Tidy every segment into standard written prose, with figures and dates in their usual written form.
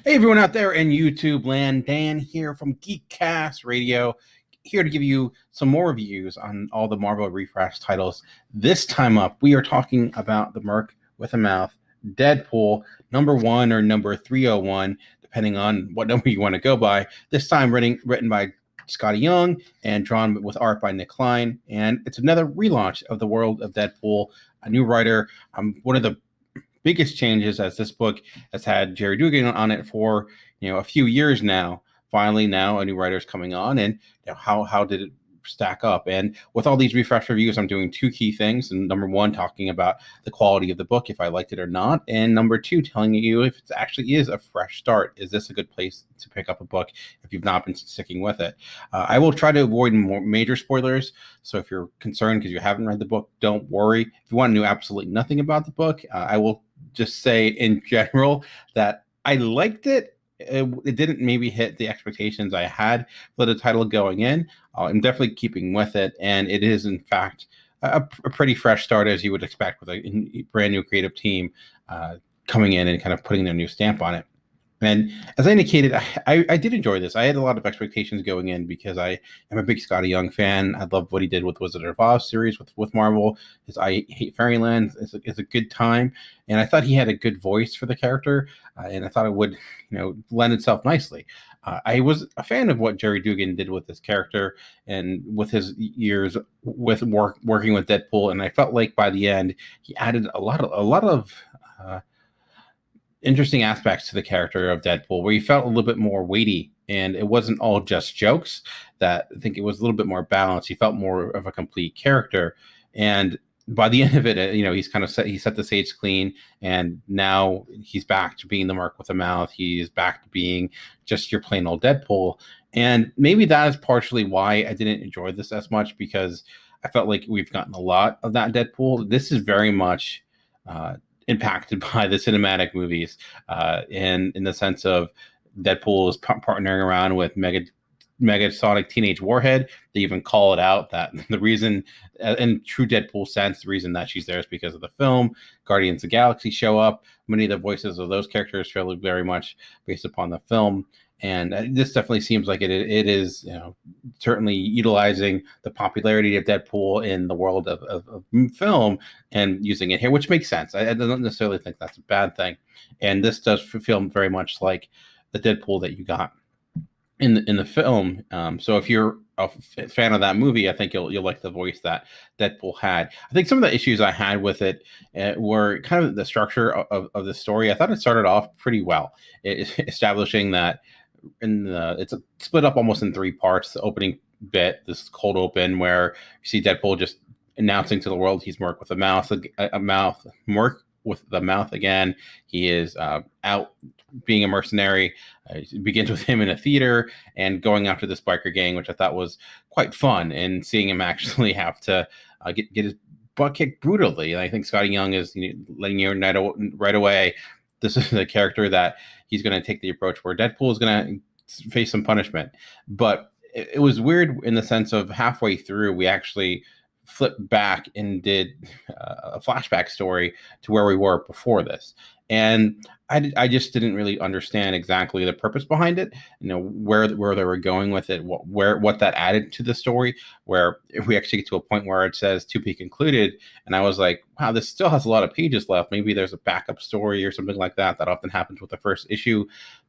Hey, everyone out there in YouTube land, Dan here from Geekcast Radio, here to give you some more reviews on all the Marvel Refresh titles. This time up, we are talking about the Merc with a Mouth, Deadpool, number one or number 301, depending on what number you want to go by. This time written by Skottie Young and drawn with art by Nick Klein. And it's another relaunch of the world of Deadpool, a new writer. One of the biggest changes, as this book has had Jerry Dugan on it for a few years now. Finally, now a new writer's coming on, and how did it stack up? And with all these refresh reviews, I'm doing two key things. And number one, talking about the quality of the book, if I liked it or not, and number two, telling you if it actually is a fresh start. Is this a good place to pick up a book if you've not been sticking with it? I will try to avoid more major spoilers. So if you're concerned because you haven't read the book, don't worry. If you want to know absolutely nothing about the book, I will just say in general that I liked it. It didn't maybe hit the expectations I had for the title going in. I'm definitely keeping with it, and it is in fact a pretty fresh start, as you would expect, with a brand new creative team coming in and kind of putting their new stamp on it. And as I indicated, I did enjoy this. I had a lot of expectations going in because I am a big Skottie Young fan. I love what he did with Wizard of Oz series with Marvel. His I Hate Fairyland is a good time. And I thought he had a good voice for the character. And I thought it would, lend itself nicely. I was a fan of what Jerry Dugan did with this character and with his years with working with Deadpool. And I felt like by the end, he added a lot of interesting aspects to the character of Deadpool where he felt a little bit more weighty, and it wasn't all just jokes. That I think it was a little bit more balanced. He felt more of a complete character, and by the end of it, he's kind of set the stage clean, and now he's back to being the Merc with a Mouth. He's back to being just your plain old Deadpool, and maybe that is partially why I didn't enjoy this as much, because I felt like we've gotten a lot of that Deadpool. This is very much impacted by the cinematic movies, in the sense of Deadpool is partnering around with Megasonic Teenage Warhead. They even call it out that the reason, in true Deadpool sense, the reason that she's there is because of the film. Guardians of the Galaxy show up. Many of the voices of those characters feel very much based upon the film. And this definitely seems like it is, certainly utilizing the popularity of Deadpool in the world of film and using it here, which makes sense. I don't necessarily think that's a bad thing. And this does feel very much like the Deadpool that you got in the film. So if you're a fan of that movie, I think you'll like the voice that Deadpool had. I think some of the issues I had with it were kind of the structure of the story. I thought it started off pretty well, establishing that it's split up almost in three parts. The opening bit, this cold open, where you see Deadpool just announcing to the world he's Merc with a Mouth, Merc with the Mouth again. He is out being a mercenary. It begins with him in a theater and going after this biker gang, which I thought was quite fun, and seeing him actually have to get his butt kicked brutally. And I think Skottie Young is letting you know right away, this is a character that he's going to take the approach where Deadpool is going to face some punishment. But it was weird in the sense of halfway through, we actually flipped back and did a flashback story to where we were before this. And I just didn't really understand exactly the purpose behind it, where they were going with it, what that added to the story, where we actually get to a point where it says to be concluded. And I was like, wow, this still has a lot of pages left. Maybe there's a backup story or something like that. That often happens with the first issue.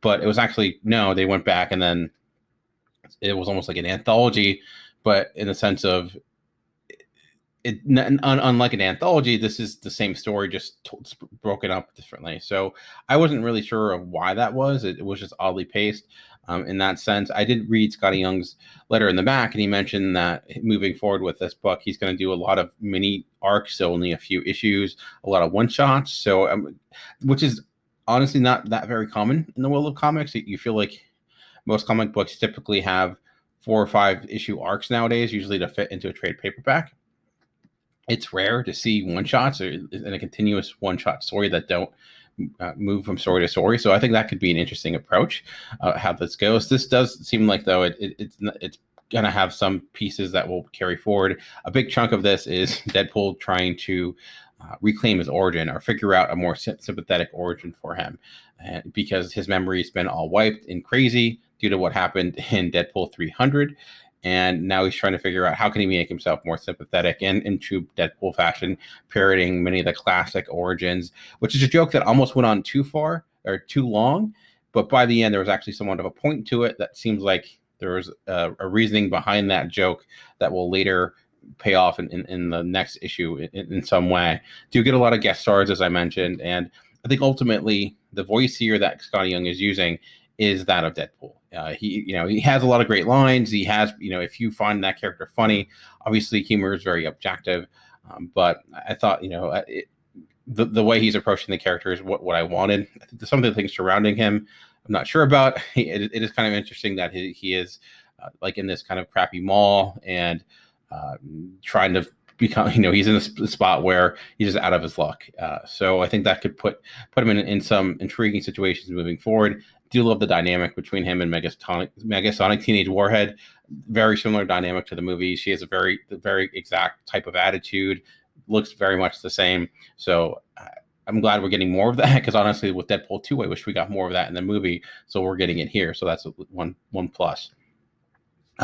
But it was actually, no, they went back and then it was almost like an anthology, but in the sense of, unlike an anthology, this is the same story, just broken up differently. So I wasn't really sure of why that was. It was just oddly paced in that sense. I did read Skottie Young's letter in the back, and he mentioned that moving forward with this book, he's going to do a lot of mini arcs, so only a few issues, a lot of one-shots, so which is honestly not that very common in the world of comics. You feel like most comic books typically have 4 or 5 issue arcs nowadays, usually to fit into a trade paperback. It's rare to see one-shots in a continuous one-shot story that don't move from story to story. So I think that could be an interesting approach, how this goes. This does seem like, though, it's going to have some pieces that will carry forward. A big chunk of this is Deadpool trying to reclaim his origin or figure out a more sympathetic origin for him, because his memory's been all wiped and crazy due to what happened in Deadpool 300. And now he's trying to figure out how can he make himself more sympathetic, and in true Deadpool fashion, parroting many of the classic origins, which is a joke that almost went on too far or too long. But by the end, there was actually somewhat of a point to it that seems like there was a reasoning behind that joke that will later pay off in the next issue in some way. Do get a lot of guest stars, as I mentioned, and I think ultimately the voice here that Skottie Young is using is that of Deadpool. He has a lot of great lines. He has, if you find that character funny, obviously humor is very objective, but I thought, the way he's approaching the character is what I wanted. I think some of the things surrounding him, I'm not sure about. It is kind of interesting that he is like in this kind of crappy mall and trying to become, he's in a spot where he's just out of his luck. So I think that could put him in some intriguing situations moving forward. Do love the dynamic between him and Megasonic Teenage Warhead. Very similar dynamic to the movie. She has a very exact type of attitude. Looks very much the same. So I'm glad we're getting more of that, because honestly, with Deadpool 2, I wish we got more of that in the movie. So we're getting it here. So that's one plus.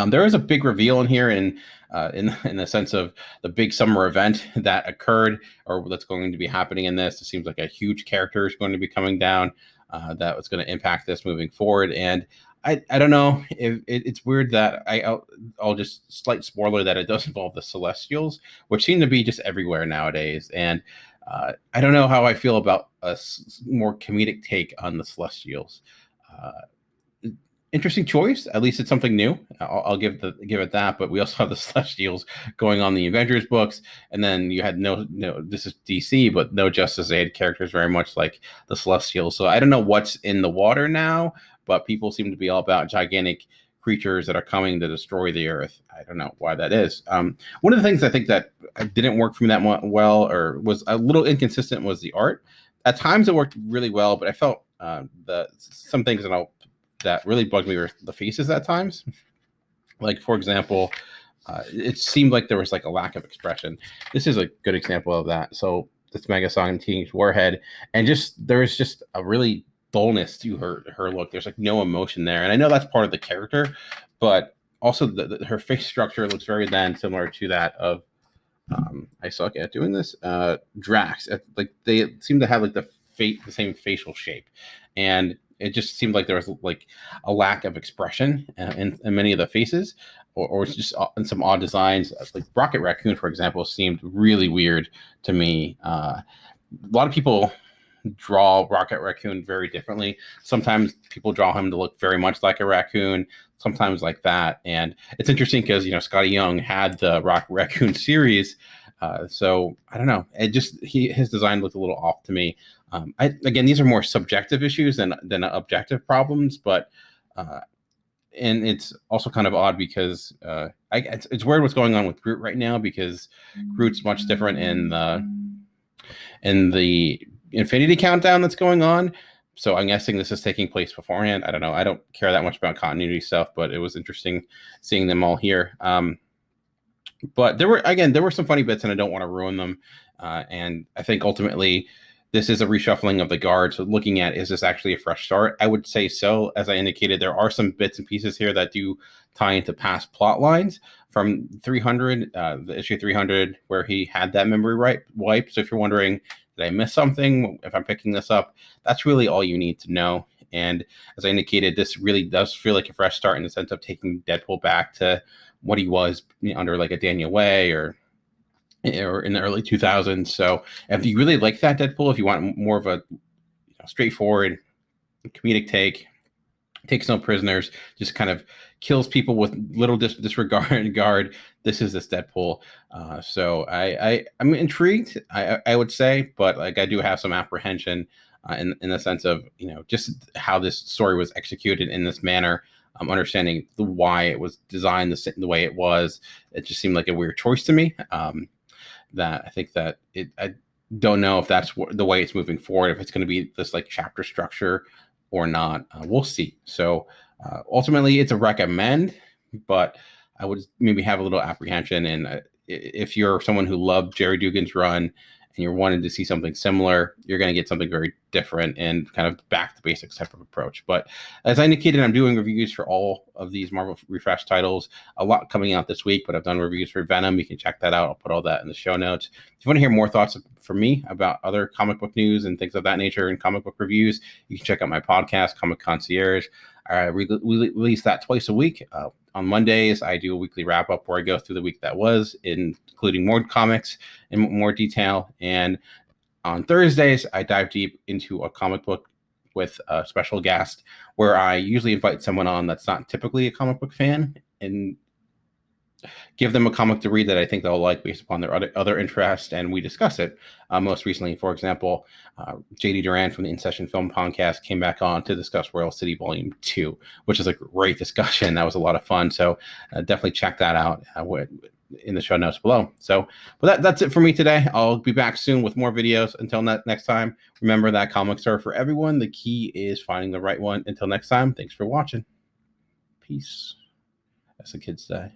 There is a big reveal in here in the sense of the big summer event that occurred or that's going to be happening in this. It seems like a huge character is going to be coming down that was going to impact this moving forward. And I don't know if it's weird that I'll just slight spoiler that it does involve the Celestials, which seem to be just everywhere nowadays. And I don't know how I feel about a more comedic take on the Celestials. Interesting choice. At least it's something new. I'll give it that. But we also have the Celestials going on the Avengers books, and then you had no. This is DC, but no Justice Aid characters, very much like the Celestials. So I don't know what's in the water now, but people seem to be all about gigantic creatures that are coming to destroy the Earth. I don't know why that is. One of the things I think that didn't work for me that well, or was a little inconsistent, was the art. At times it worked really well, but I felt some things that really bugged me were the faces at times. Like, for example, it seemed like there was like a lack of expression. This is a good example of that. So this Megasonic Teenage Warhead, and there's just a really dullness to her look. There's like no emotion there, and I know that's part of the character, but also her face structure looks very similar to that of I suck at doing this. Drax. Like they seem to have like the same facial shape, and it just seemed like there was like a lack of expression in many of the faces, or just in some odd designs. Like Rocket Raccoon, for example, seemed really weird to me. A lot of people draw Rocket Raccoon very differently. Sometimes people draw him to look very much like a raccoon, sometimes like that. And it's interesting because, Skottie Young had the Rocket Raccoon series. So I don't know. It just, his design looked a little off to me. Again, these are more subjective issues than objective problems, but and it's also kind of odd because it's weird what's going on with Groot right now, because Groot's much different in the Infinity Countdown that's going on. So I'm guessing this is taking place beforehand. I don't know. I don't care that much about continuity stuff, but it was interesting seeing them all here. But there were some funny bits, and I don't want to ruin them. And I think ultimately this is a reshuffling of the guard. So looking at, is this actually a fresh start? I would say so. As I indicated, there are some bits and pieces here that do tie into past plot lines from 300, the issue 300, where he had that memory wipe. So if you're wondering, did I miss something? If I'm picking this up, that's really all you need to know. And as I indicated, this really does feel like a fresh start in the sense of taking Deadpool back to what he was under like a Daniel Way or in the early 2000s. So if you really like that Deadpool, if you want more of a straightforward comedic take, takes no prisoners, just kind of kills people with little disregard, this is this Deadpool. So I'm intrigued, I would say, but like I do have some apprehension in the sense of just how this story was executed in this manner. Understanding why it was designed the way it was, it just seemed like a weird choice to me. That I think that I don't know if that's the way it's moving forward, if it's going to be this like chapter structure or not. We'll see. So ultimately, it's a recommend, but I would maybe have a little apprehension. And if you're someone who loved Jerry Dugan's run and you're wanting to see something similar, you're going to get something very different and kind of back to basics type of approach. But as I indicated, I'm doing reviews for all of these Marvel Refresh titles. A lot coming out this week, but I've done reviews for Venom. You can check that out. I'll put all that in the show notes. If you want to hear more thoughts from me about other comic book news and things of that nature and comic book reviews, you can check out my podcast, Comic Concierge. We release that twice a week. On Mondays, I do a weekly wrap up where I go through the week that was, including more comics in more detail. And on Thursdays, I dive deep into a comic book with a special guest where I usually invite someone on that's not typically a comic book fan and give them a comic to read that I think they'll like based upon their other interest, and we discuss it. Most recently, for example, JD Duran from the In Session Film Podcast came back on to discuss Royal City Volume 2, which is a great discussion. That was a lot of fun. So definitely check that out in the show notes below. So that's it for me today. I'll be back soon with more videos. Until next time, remember that comics are for everyone. The key is finding the right one. Until next time, thanks for watching. Peace, as the kids say.